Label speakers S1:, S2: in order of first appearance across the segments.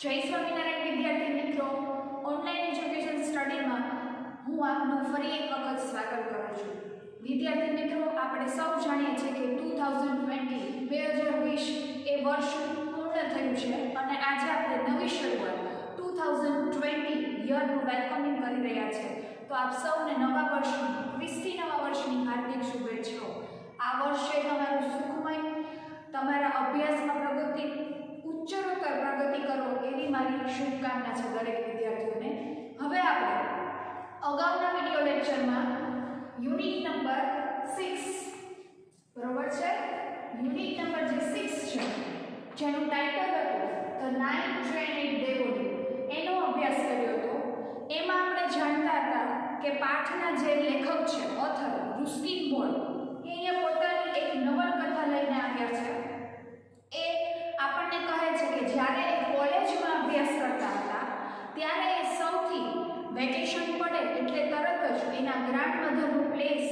S1: જય સ્વામિનારાયણ વિદ્યાર્થી મિત્રો, ઓનલાઈન એજ્યુકેશન સ્ટડીમાં હું આપનું ફરી એક વખત સ્વાગત કરું છું. વિદ્યાર્થી મિત્રો, આપણે સૌ જાણીએ છીએ કે 2020 એ વર્ષ પૂર્ણ થયું છે અને આજે આપણે નવી શરૂઆત 2020 યરનું વેલકમિંગ કરી રહ્યા છે. તો આપ સૌને નવા વર્ષની, ખ્રિસ્તી નવા વર્ષની હાર્દિક શુભેચ્છાઓ. આ વર્ષે તમારું સુખમય, તમારા અભ્યાસમાં પ્રગતિ, ઉચ્ચતર પ્રગતિ કરો એવી મારી શુભકામના છે દરેક વિદ્યાર્થીઓને. હવે આપણે અગાઉના વિડિયો લેક્ચરમાં યુનિટ નંબર 6, બરોબર છે, યુનિટ નંબર જે 6 છે, જેનું ટાઇટલ હતું the night train at Deoli, એનો અભ્યાસ કર્યો હતો. એમાં આપણે જાણતા હતા કે પાઠના જે લેખક છે, ઓથર રુસ્કિન બોન્ડ, એ અહીંયા પોતાની એક નવલકથા લઈને આવ્યા છે. એ આપણને કહે છે કે જ્યારે એ કોલેજમાં અભ્યાસ કરતા હતા ત્યારે એ સૌથી વેકેશન પડે એટલે તરત જ એના ગ્રાન્ડમધરનું પ્લેસ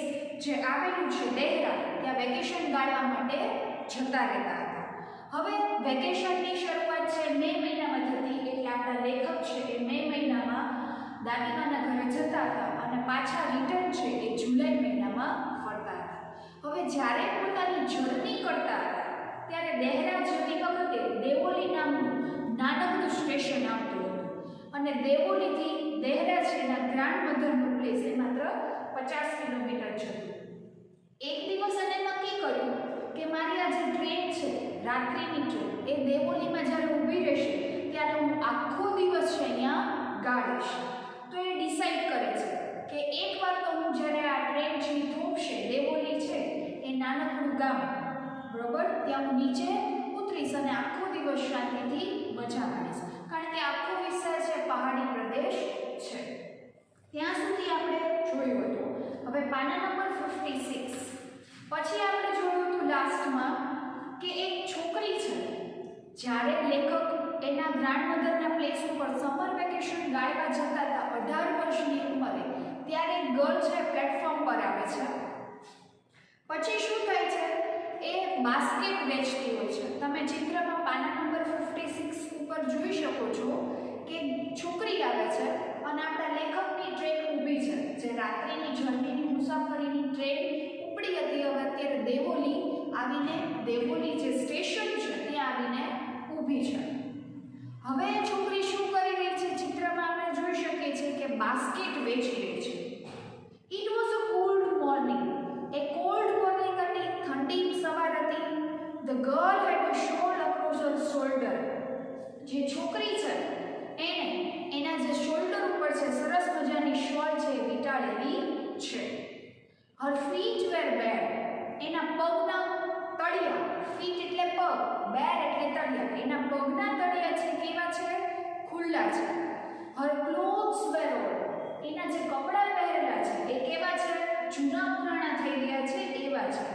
S1: જે આવેલું છે દેહરા, ત્યાં વેકેશન ગાળવા માટે જતા રહેતા હતા. હવે વેકેશનની શરૂઆત છે મે મહિનામાં થતી, એટલે આપણા લેખક છે એ મે મહિનામાં દાદીમાના ઘરે જતા હતા અને પાછા રિટર્ન છે એ જુલાઈ મહિનામાં ફરતા હતા. હવે જ્યારે પોતાની જર્ની કરતા હતા ત્યારે દેહરા જતી વખતે દેવોલી નામનું નાનકડું સ્ટેશન આવતું હતું અને દેવોલીથી દેહરા છે એના ગ્રાન્ડમધરનું પ્લેસ એ માત્ર 50 કિલોમીટર છે. એક દિવસ એને નક્કી કર્યું કે મારી આ જે ટ્રેન છે, રાત્રિની ટ્રેન, એ દેવોલીમાં જ્યારે ઊભી રહેશે ત્યારે હું આખો દિવસ છે અહીંયા ગાળીશ. તો એ ડિસાઈડ કરે છે કે એકવાર તો હું જ્યારે આ ટ્રેન છે થોભશે, દેવોલી છે એ નાનકડું ગામ, બરોબર, ત્યાં હું નીચે ઉતરીશ અને આખો દિવસ શાંતિથી મજા માણીશ, કારણ કે આખો વિસ્તાર છે પહાડી પ્રદેશ છે. ત્યાં સુધી આપણે જોયું હતું. હવે પાના નંબર 56 પછી આપણે જોયું હતું લાસ્ટમાં કે એક છોકરી છે, જ્યારે લેખક એના ગ્રાન્ડમધરના પ્લેસ ઉપર સમર વેકેશન ગાળવા જતા હતા 18 વર્ષની ઉંમરે, ત્યારે એક ગર્લ છે પ્લેટફોર્મ પર આવે છે. પછી શું થાય છે, એ બાસ્કેટ વેચતી હોય છે. તમે ચિત્રમાં પાના નંબર 56 ઉપર જોઈ શકો છો કે છોકરી આવે છે અને આપણા લેખકની ટ્રેન ઊભી છે, જે રાત્રિની જર્નીની મુસાફરીની ટ્રેન ઉપડી હતી. હવે અત્યારે દેવોલી આવીને, દેવોલી જે સ્ટેશન છે ત્યાં આવીને ઊભી છે. હવે એ છોકરી શું કરી રહી છે, ચિત્રમાં આપણે જોઈ શકીએ છીએ કે બાસ્કેટ વેચી રહી છે. It was a cold morning, એ કોલ્ડ મોર્નિંગ હતી, ઠંડી સવાર હતી. The girl had a shawl across her shoulder, જે છોકરી છે એને એના જે શોલ્ડર ઉપર છે સરસ મજાની શોલ છે વીંટાળેલી છે. હર ફીટ વેર બેર, એના પગના તળિયા, ફીટ એટલે પગ, બેર એટલે તળિયા, એના પગના તળિયા છે કેવા છે, ખુલ્લા છે. હર ક્લોથ્સ વેર ઓલ્ડ, એના જે કપડાં પહેરેલા છે એ કેવા છે, જૂના પુરાણા થઈ ગયા છે એવા છે.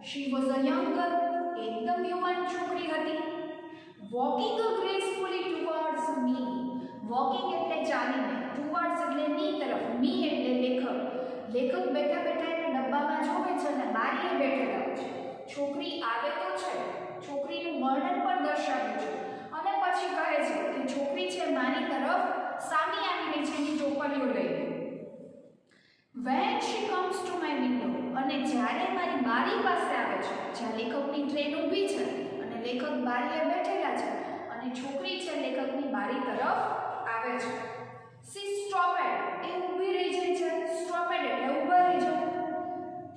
S1: She was a young girl, એકદમ યુવાન છોકરી હતી. Walking gracefully towards me, walking એટલે ચાલીને, ટુવર્ડ્સ એટલે ની તરફ, મી એટલે લેખક. લેખક બેઠા બેઠા એને ડબ્બામાં જોવે છે અને બારીએ બેઠેલા હોય છે. છોકરી આવે તો છે, છોકરીનું વર્ણન પણ દર્શાવ્યું છે અને પછી કહે છે કે છોકરી છે મારી તરફ સામી આવી રહી છે એની ચોપડીઓ લઈને. When she comes to my window, અને જ્યારે મારી બારી પાસે આવે છે, જ્યાં લેખકની ટ્રેન ઊભી છે અને લેખક બારીએ બેઠેલા છે અને છોકરી છે લેખકની બારી તરફ આવે છે. She stopped, એ ઊભી રહી જાય છે, stopped એટલે ઊભા રહી જાવ.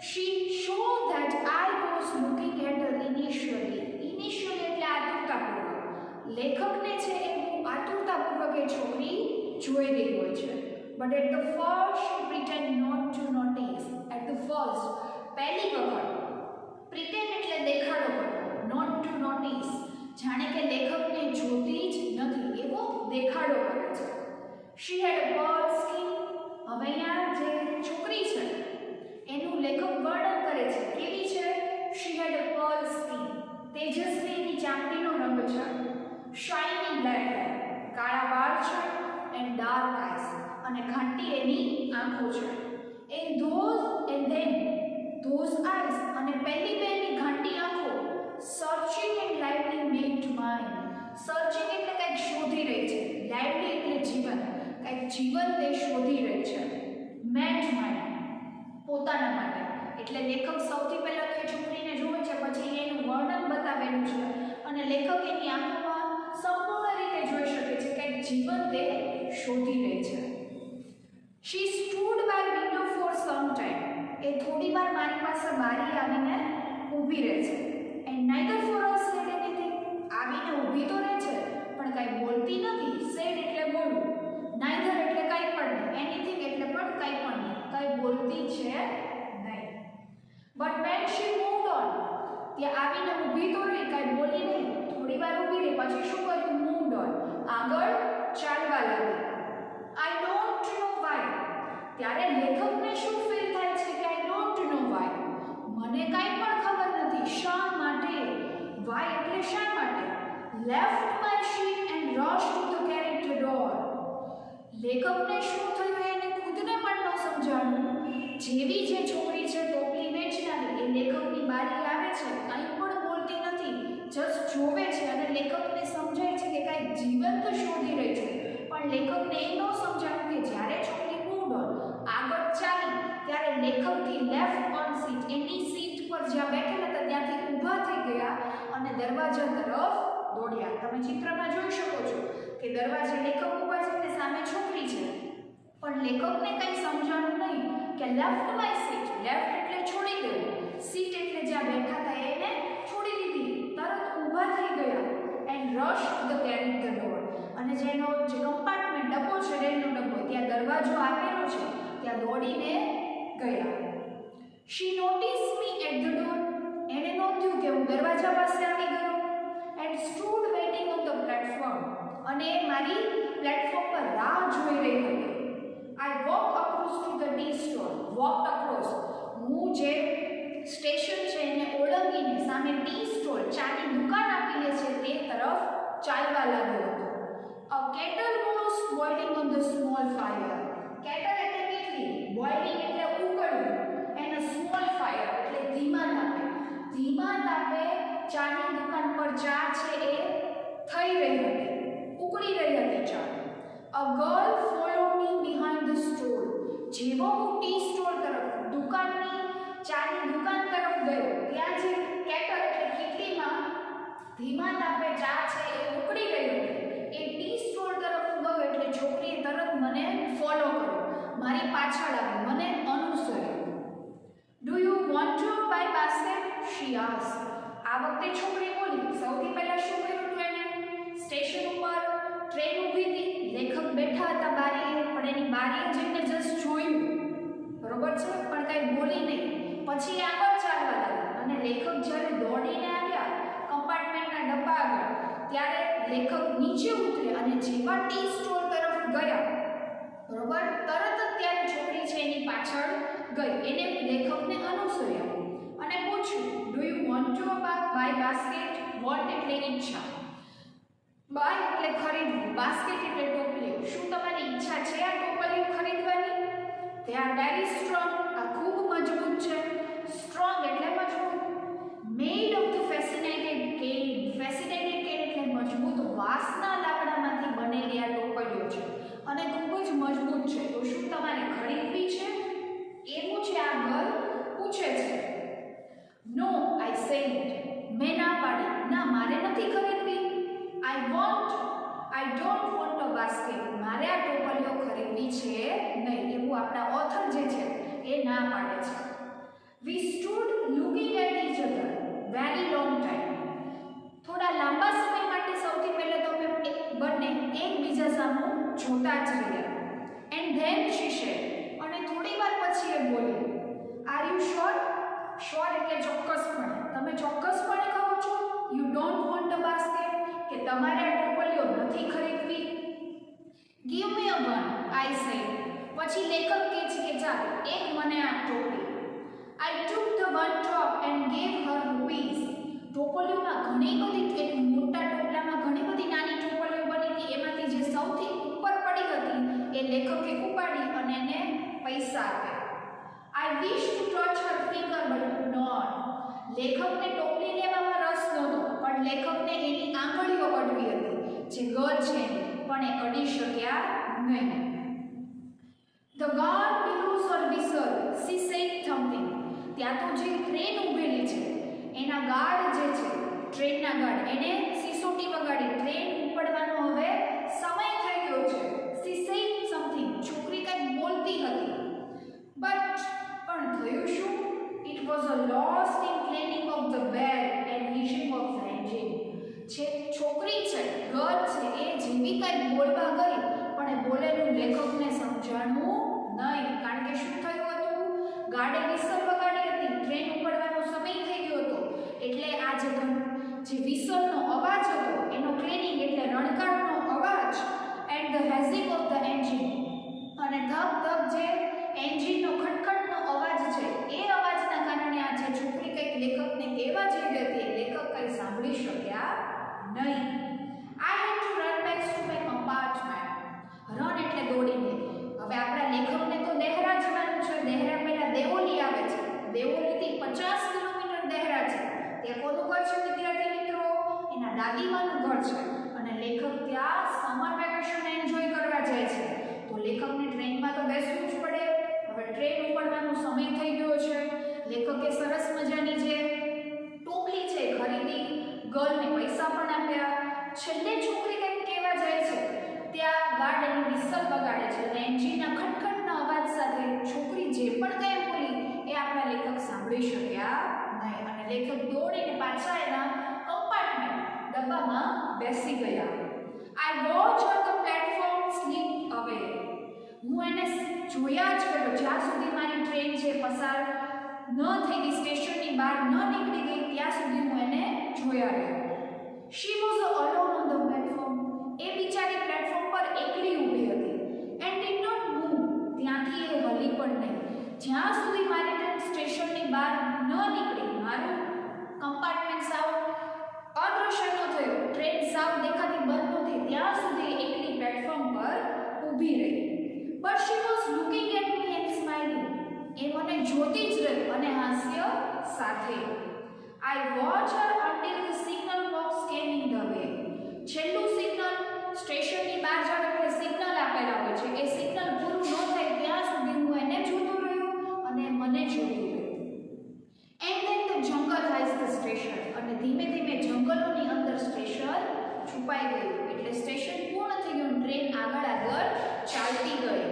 S1: She showed that I was looking at her initially, initially એટલે આતુરતાપૂર્વક. લેખકને છે એ આતુરતાપૂર્વક એ છોકરી જોઈ રહી હોય છે. But at the first she pretend not to notice. At the first, પહેલી વખત, pretend એટલે દેખાડો કરવો, not to notice, જાણે કે લેખકને જોતી જ નથી એવો દેખાડો કરે છે. She had a pearl skin, હવે અહીંયા જે છોકરી છે એનું લેખક વર્ણન કરે છે કેવી છે. She had a pearl skin, તેજસ્વી એની ચામડીનો રંગ છે. Shiny black hair, કાળા વાળ છે. And dark eyes, અને ઘાટી એની આંખો છે. And then those eyes, અને પહેલી બે એની ઘાટી આંખો, searching and lively made mine, searching એટલે કંઈક શોધી રહી કંઈક જીવન તે શોધી રહી છે. મેન્ટ માટે, પોતાના માટે. એટલે લેખક સૌથી પહેલા તો એ છોકરીને જુએ છે, પછી એનું વર્ણન બતાવેલું છે અને લેખક એની આંખોમાં સંપૂર્ણ રીતે જોઈ શકે છે કે જીવન તે શોધી રહી છે. She stood by window for some time. એ થોડી વાર મારી પાસે બારી આવીને ઊભી રહે છે. And neither for us said anything. આવીને ઊભી તો રહે છે પણ કાંઈ બોલતી નથી. said એટલે બોલવું, neither એટલે કાંઈ પણ નહીં, anything એટલે પણ કાંઈ પણ નહીં, કાંઈ બોલતી છે નહીં. But when she moved on, ત્યાં આવીને ઊભી તો રહી, કાંઈ બોલી નહીં, થોડી વાર ઊભી રહી, પછી શું કર્યું? moved on, આગળ ચાલવા લાગી. I don't know why. ત્યારે લેખકને શું ફીલ થાય છે કે I don't know why, મને કાંઈ પણ ખબર નથી, શા માટે? why એટલે શા માટે? left my sheet and rushed to the carriage door. લેખકને શું થયું એને ખુદને પણ ન સમજાણું. જેવી જે છોકરી છે ટોપલી વેચનારી, એ લેખકની બારી આવે છે, કંઈ પણ બોલતી નથી, જસ્ટ જોવે છે અને લેખકને સમજાય છે કે કાંઈક જીવંત શોધી રહી છે. પણ લેખકને એ ન સમજાણું કે જ્યારે છોકરી મૂડ ઓન આગળ ચાલી ત્યારે લેખકથી લેફ્ટ ઓન સીટ, એની સીટ પર જ્યાં બેઠેલા હતા ત્યાંથી ઊભા થઈ ગયા અને દરવાજા તરફ દોડ્યા. તમે ચિત્રમાં જોઈ શકો છો કે દરવાજે લેખક ઊભા છે અને સામે છોકરી છે. પણ લેખકને કંઈ સમજાણું નહીં કે લેફ્ટ બાય સીટ, લેફ્ટ એટલે છોડી દેવું, સીટ એટલે જ્યાં બેઠા હતા એને છોડી દીધી, તરત ઊભા થઈ ગયા. And rush to the carriage the door, અને જેનો જે કમ્પાર્ટમેન્ટ ડબ્બો છે, રેલનો ડબ્બો, ત્યાં દરવાજો આપેલો છે, ત્યાં દોડીને ગયા. She notice me at the door, એણે નોંધ્યું કે હું દરવાજા પાસે આવી ગયો. And stood waiting on the platform, અને મારી પ્લેટફોર્મ પર રાહ જોઈ રહી હતી. I walk across to the tea store, walk across, હું જે સ્ટેશન છે એને ઓળંગીને સામે ટી સ્ટોર, ચાની દુકાન આપેલી છે તે તરફ ચાલવા લાગ્યો હતો. A kettle was boiling on the small fire. Kettle એટલે કેટલી, બોઇલિંગ એટલે ઉકળવું, એન્ડ અ સ્મોલ ફાયર એટલે ધીમા તાપે. ધીમા તાપે ચાની દુકાન પર ચા છે એ થઈ રહી હતી, ઉકળી રહી હતી ચા. A girl followed me behind the store. જેવો હું ટી સ્ટોર તરફ, દુકાનની ચાની દુકાન તરફ ગયો, ત્યાં જે કેટલ એટલે કેટલીમાં ધીમા તાપે ચા છે એ ઉકળી રહી હતી, એ ટી સ્ટોર તરફ ગયો એટલે છોકરીએ તરત મને ફોલો કર્યો, મારી પાછળ આવી, મને અનુસર્યો. Do you want to buy basket, she asked. આ વખતે છોકરી બોલી. સૌથી પહેલા શું કર્યું હતું એને? સ્ટેશન ઉપર ટ્રેન ઊભી હતી, લેખક બેઠા હતા બારીએ, પણ એની બારીએ જઈને જસ્ટ જોયું, બરોબર છે, પણ કાંઈ બોલી નહીં. પછી આગળ ચાલવા લાગ્યા અને લેખક જ્યારે દોડીને આવ્યા કમ્પાર્ટમેન્ટના ડબ્બા આગળ, ત્યારે લેખક નીચે ઉતરે અને જેવા ટી સ્ટોર તરફ ગયા, બરોબર, તરત જ ત્યારે છોકરી છે એની પાછળ ગઈ, એને લેખકને અનુસર્યા અને પૂછ્યું, do you want to buy basket. Want એટલે ઈચ્છા, બાય એટલે ખરીદવું, બાસ્કેટ એટલે ટોપલીઓ. શું તમારી ઈચ્છા છે આ ટોપલીઓ ખરીદવાની? They are very strong. આ ખૂબ મજબૂત છે. સ્ટ્રોંગ એટલે મજબૂત. Made of the fascinated cane. Fascinated cane એટલે મજબૂત વાંસના લાકડામાંથી બનેલી આ ટોપલીઓ છે અને ખૂબ જ મજબૂત છે. તો શું તમારે ખરીદવી છે? એવું છે આ ગર્લ પૂછે છે. નો, આઈ સેડ. મેં ના પાડી, ના મારે નથી ખરીદવી. I don't want a basket. મારે આ ટોપલીઓ ખરીદવી છે નહીં, એવું આપણા ઓથર જે છે એ ના પાડે છે. We stood looking at each other very long time. થોડા લાંબા સમય માટે સૌથી પહેલા તો અમે બંને એકબીજા સામે જોતા જ રહ્યા. And then she said, અને થોડી વાર પછી એ બોલી, Are you sure? Sure એટલે ચોક્કસપણે. તમે ચોક્કસપણે કહો છો you don't want a basket, કે તમારે આ ટોપલીઓ નથી ખરીદવી? Give me a one, I said. પછી લેખક કહે છે કે ચાલ એક મને આ ટોપલી. I took the one top and gave her rupees. ટોપલીઓમાં ઘણી બધી, એક મોટા ટોપલામાં ઘણી બધી નાની ટોપલીઓ બની હતી, એમાંથી જે સૌથી ઉપર પડી હતી એ લેખકે ઉપાડી અને એને પૈસા આપ્યા. I wish to touch her finger but could not. લેખકને ટોપલી લેવામાં રસ નહોતો, પણ લેખકને એની આંગળીઓ અડવી હતી, જે ગર્લ છે પણ એ અડી શક્યા નહીં. The guard blows her whistle she said something. ત્યાં તો જે ટ્રેન ઊભેલી છે એના ગાર્ડ જે છે, ટ્રેનના ગાર્ડ, એને સિસોટી વગાડી ટ્રેન ઉપડવાનો હવે સમય થઈ ગયો છે. સી સેડ સમથિંગ, છોકરી કંઈક બોલતી હતી. પણ થયું શું? It was a lost in clinking of the bag and hissing of the engine. છોકરી છે, ગર્લ છે, એ જેવી કંઈક બોલવા ગઈ પણ એ બોલેલું લેખકને સમજાણું નહીં. કારણ કે શું થયું હતું? ગાર્ડે વિસલ વગાડી હતી, ટ્રેન ઉપડવાનો સમય થઈ ગયો હતો. એટલે આ જે વિસલનો અવાજ હતો એનો ક્લીનિંગ એટલે રણકારનો અવાજ and the hissing of the engine, અને ધક ધક જે એન્જિનનો ખટખટનો અવાજ છે એ અવાજના કારણે આ જે છોકરી કંઈક લેખકને કહેવા જઈ રહી હતી, લેખક કંઈ સાંભળી શક્યા નહીં. I had to run back to my compartment. Run એટલે દોડીને. હવે આપણા લેખકને તો દેહરા જવાનું છે. દેહરા પહેલા દેવોલી આવે છે. દેવોલીથી 50 કિલોમીટર દેહરા છે. ત્યાં કોનું ઘર છે વિદ્યાર્થી મિત્રો? એના દાદીમાનું ઘર છે. અને લેખક ત્યાં સમર વેકેશન એન્જોય કરવા જાય છે. તો લેખકને ટ્રેનમાં તો બેસવું જ પડે. હવે ટ્રેન ઉપડવાનો સમય થઈ ગયો છે. લેખકે સરસ મજાની જે ટોપલી છે ખરીદી, ગર્લને પૈસા પણ આપ્યા. છેલ્લે છોકરી કંઈક કહેવા જાય છે ત્યાં ગાર્ડ એની વિસલ વગાડે છે અને એન્જિનના ખટખટના અવાજ સાથે છોકરી જે પણ કંઈ બોલી એ આપણા લેખક સાંભળી શક્યા નહીં. અને લેખક દોડીને પાછા એના કમ્પાર્ટમેન્ટ ડબ્બામાં બેસી ગયા. I watch on the platform sleep away. હું એને જોયા જ કર્યો જ્યાં સુધી મારી ટ્રેન છે પસાર ન થઈ ગઈ, સ્ટેશનની બહાર ન નીકળી ગઈ ત્યાં સુધી હું એને જોયા રહ્યો. She was alone on the platform. એ બિચારી પ્લેટફોર્મ પર એકલી ઊભી હતી. And did not move. ત્યાંથી એ હલી પણ નહીં. જ્યાં સુધી મારી ટ્રેન સ્ટેશનની બહાર ન નીકળી, મારું કમ્પાર્ટમેન્ટ સાવ અદૃશ્ય ન થયું, ટ્રેન સાવ દેખાતી બંધ નહોતી, ત્યાં સુધી એકલી પ્લેટફોર્મ પર ઊભી રહી. But she was looking at me and smiling. એ મને જોતી જ રહી અને હાસ્ય સાથે. I watch her until the signal box came in the way. છેલ્લું સિગ્નલ સ્ટેશનની બહાર જાવ એટલે સિગ્નલ આપેલા હોય છે, એ સિગ્નલ પૂરું ન થાય ત્યાં સુધી હું એને જોતો રહ્યો અને મને જોતું રહ્યું. And then the jungle હાઇઝ the station. અને ધીમે ધીમે જંગલોની અંદર સ્ટેશન છુપાઈ ગયું. એટલે સ્ટેશન પૂર્ણ થઈ ગયું, ટ્રેન આગળ ચાલતી ગઈ.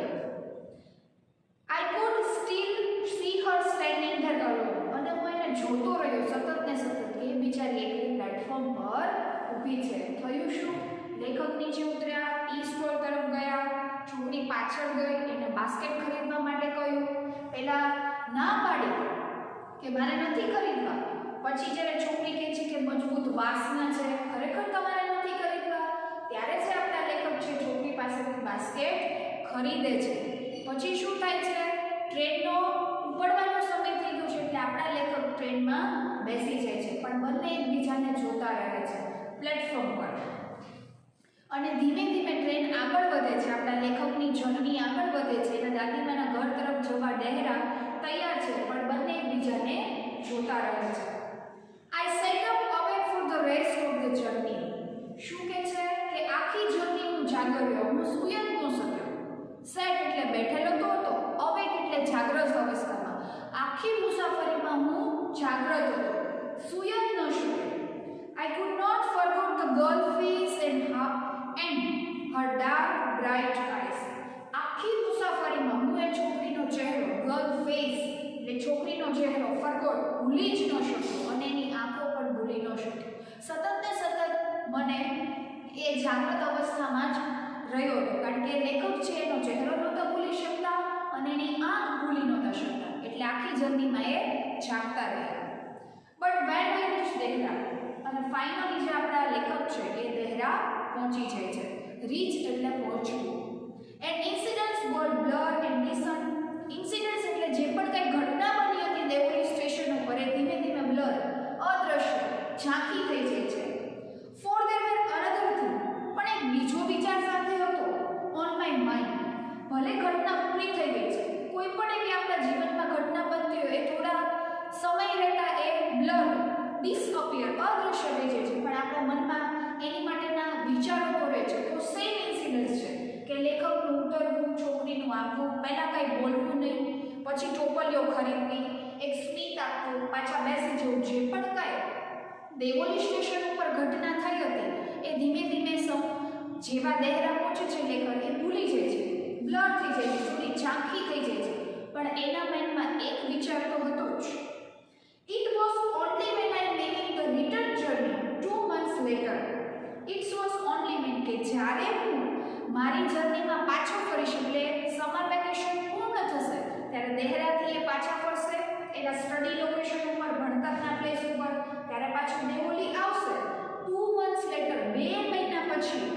S1: I could steel C Har standing there alone. અને હું એને જોતો રહ્યો સતત ને સતત કે એ બિચારી એકલી પ્લેટફોર્મ પર ઊભી છે. થયું શું? લેખક નીચે ઉતર્યા, ટી સ્ટોર તરફ ગયા, છોકરી પાછળ ગઈ, એને બાસ્કેટ ખરીદવા માટે કહ્યું. પહેલા ના પાડી કે મારે નથી ખરીદવા. પછી જ્યારે છોકરી કહે છે કે મજબૂત વાસના છે, ખરેખર તમારે નથી ખરીદવા, ત્યારે છે આપણા લેખક છે છોકરી પાસેથી બાસ્કેટ ખરીદે છે. પછી શું થાય છે? ટ્રેનનો ઉપડવાનો સમય થઈ ગયો છે એટલે આપણા લેખક ટ્રેનમાં બેસી જાય છે. પણ બંને એકબીજાને જોતા રહે છે પ્લેટફોર્મ પર. અને ધીમે ધીમે ટ્રેન આગળ વધે છે. આપણા લેખકની જર્ની આગળ વધે છે. એના દાદીમાના ઘર તરફ જવા ડહેરા તૈયાર છે પણ બંને એકબીજાને જોતા રહે છે. આઈ સેટ અપ અવે for the rest of the journey. શું કહે છે કે આખી જર્ની હું જાગર્યો, હું સૂઈ જ ન શક્યો. સેટ એટલે બેઠેલો તો હતો, અવેક એટલે જાગ્રત અવસ્થામાં. આખી મુસાફરીમાં હું જાગ્રત હતો, સૂઈ જ ન શક્યો. I could not forgot the girl face and her dark bright eyes. આખી મુસાફરીમાં હું એ છોકરીનો ચહેરો, ગર્લ ફેસ એટલે છોકરીનો ચહેરો ફરગોટ ભૂલી જ ન શક્યો અને એની આંખો પણ ભૂલી ન શક્યો. સતત ને સતત મને એ જાગ્રત અવસ્થામાં જ રહ્યો હતો. કારણ કે લેખક છે એનો ચહેરો નહોતા ભૂલી શકતા અને એની આંખ ભૂલી નહોતા શકતા. એટલે આખી જર્નીમાં એ જાગતા રહ્યા. But when I reach Dehra. અને ફાઇનલી જે આપણા લેખક છે એ દેહરા પહોંચી જાય છે. રીચ એટલે પહોંચવું. And incidents were blur and distant. Incidents એટલે જે પણ કંઈ ઘટના બની હતી દેવોલી સ્ટેશન ઉપર એ ધીમે ધીમે બ્લર, અદ્રશ્ય, ઝાંખી થઈ જાય છે. Four there were another thing. પણ એક બીજો વિચાર સાથે હતો ઓન માય માઇન્ડ. ભલે ઘટના પૂરી થઈ ગઈ છે, કોઈ પણ એવી આપણા જીવનમાં ઘટના બનતી હોય એ થોડા સમય રહેતા એ બ્લર, ડિસઅપિયર, અદ્રશ્ય થઈ જાય છે, પણ આપણા મનમાં એની માટેના વિચારો તો રહે છે. તો સેમ ઇન્સિડન્સ છે કે લેખકનું ઉતરવું, છોકરીનું આવવું, પહેલાં કંઈ બોલવું નહીં, પછી ટોપલીઓ ખરીદવી, એક સ્મિત આપવું, પાછા બેસી જવું, જે પણ કાંઈ દેવોલી સ્ટેશન ઉપર ઘટના થઈ હતી એ ધીમે ધીમે સૌ જેવા દેહરા પહોંચે છે લેખક એ ભૂલી જાય છે, બ્લર થઈ જાય છે, થોડી ઝાંખી થઈ જાય છે, પણ એના માઇન્ડમાં એક વિચાર તો હતો જ. It was only when I making the return journey 2 months later. It was only when કે જ્યારે હું મારી જર્નીમાં પાછો ફરીશ, એટલે સમર વેકેશન પૂર્ણ થશે ત્યારે દેહરાથી એ પાછા ફરશે એના સ્ટડી લોકેશન ઉપર, ભણતરના પ્લેસ ઉપર, ત્યારે પાછું દેવોલી આવશે 2 months later, 2 મહિના પછી.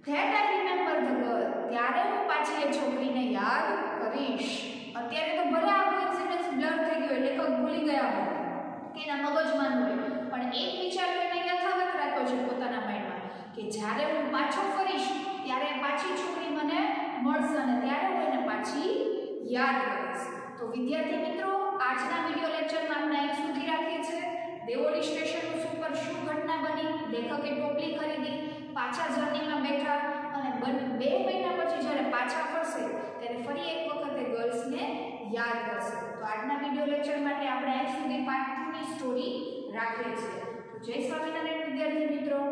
S1: That I remember the girl. ત્યારે હું પાછી એ છોકરીને યાદ કરીશ. અત્યારે તો ભલે આ કોઇન્સિડન્સ બ્લર થઈ ગયો, લેખક ભૂલી ગયા હોય કે એના મગજમાં હોય, પણ એક વિચાર એને યથાવત રાખ્યો છે પોતાના માઇન્ડમાં કે જ્યારે હું પાછો ફરીશ ત્યારે પાછી છોકરી મને મળશે અને ત્યારે હું એને પાછી યાદ કરીશ. તો વિદ્યાર્થી મિત્રો, આજના વિડિયો લેક્ચરમાં આપણે અહીં સુધી રાખીએ છીએ. દેવોલી સ્ટેશન ઉપર શું ઘટના બની, લેખકે ટોપલી ખરીદી, પાછા જર્નીમાં બેઠા અને 2 મહિના પછી જ્યારે પાછા ફરશે ત્યારે ફરી એક વખત એ ગર્લ્સને યાદ કરશે. તો આજના વિડિયો લેક્ચર માટે આપણે અહીં સુધી પાર્ટ 2 ની સ્ટોરી રાખીએ છીએ. તો જય સ્વામિનારાયણ વિદ્યાર્થી મિત્રો.